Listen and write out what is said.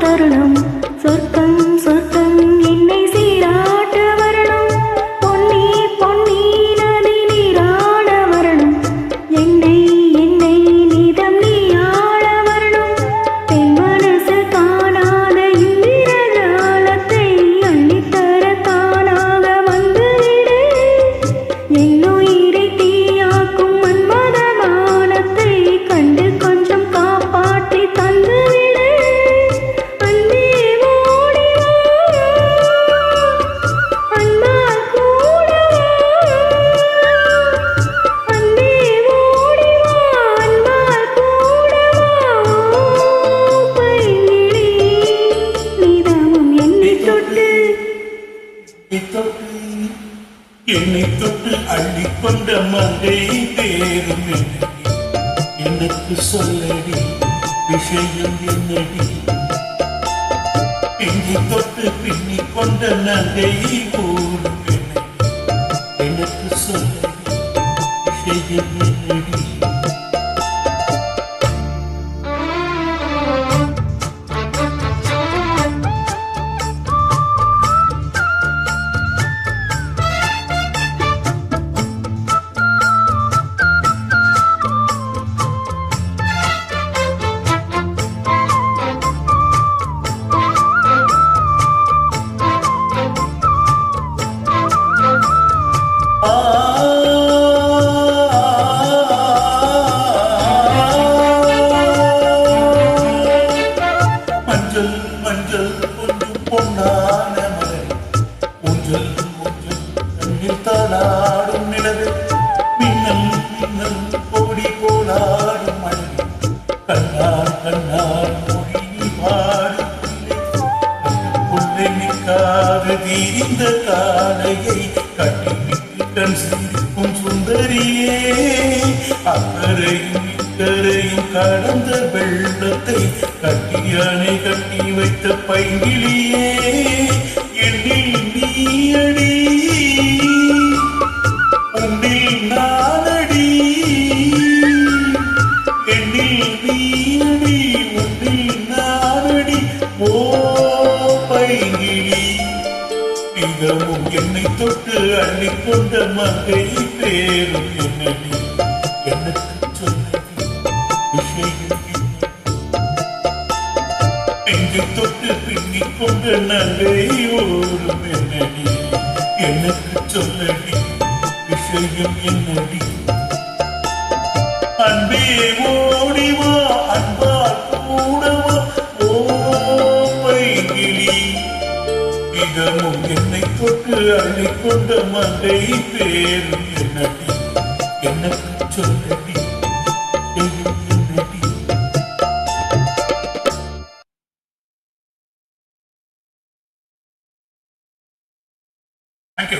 தருணம் சொர்க்கம் சொர்க்கம் என்னை சீராட்ட வரணும். பொன்னி பொன்னி நதி நீராட வரணும். என்னை என்னை நீதம் நீயாட வரணும். பெண் மனசு காணாத இந்திரஜாலத்தை அள்ளித்தர தானாக வந்துவிடு. என்னுயிரை தீயாக்கும் மன்மத வானத்தை கண்டு கொஞ்சம் காப்பாற்றி தந்துவிடு. என்னை தொட்டு அள்ளிக்கொண்ட மங்கை பேரும் எனக்கு சொல்லடி விஷயம் என்னடி. என்னை தொட்டு பின்னிக் கொண்ட நங்கை போடும் எனக்கு சொல்லடி விஷயம் என்னடி. மஞ்சள் கொஞ்சம் பொன்னான மலர் ஊஞ்சல் ஊஞ்சல் கண்ணில் தாளாடும் நிலவு. மின்னல் மின்னல் கோடி போலாடும் மழை கண்ணால் கண்ணால் மொழி பாடும் புள்ளை நிற்காது தீர்ந்த காலையை கட்டிவிட்டு கண் சிரிக்கும் சுந்தரியே. அக்கரையும் இக்கரையும் கடந்த வெள்ளத்தை கட்டியானை கட்டி வைத்த பைங்கிலியே. எண்ணில் நீயடி உன்னில் நானடி. எண்ணில் நீயடி உன்னில் நானடி. ஓ பைங்கிலி மிகவும் என்னை தொட்டு அள்ளிக்கொண்ட மங்கை பேரும் என்னடி. எனக்கு சொல்லடி விஷயம் நெஞ்சு தொட்டு பின்னிக் கொண்ட நங்கை ஓடும் என்னடி. எனக்கு சொல்லடி விஷயம் என்னடி. அன்பே ஓடிவா அன்பா கூடவா ஓ பைங்கிலி. மிகவும் என்னை தொட்டு அள்ளிக்கொண்ட மங்கை பேரும் என்னடி. எனக்கு சொல்லடி தேங்க்யூ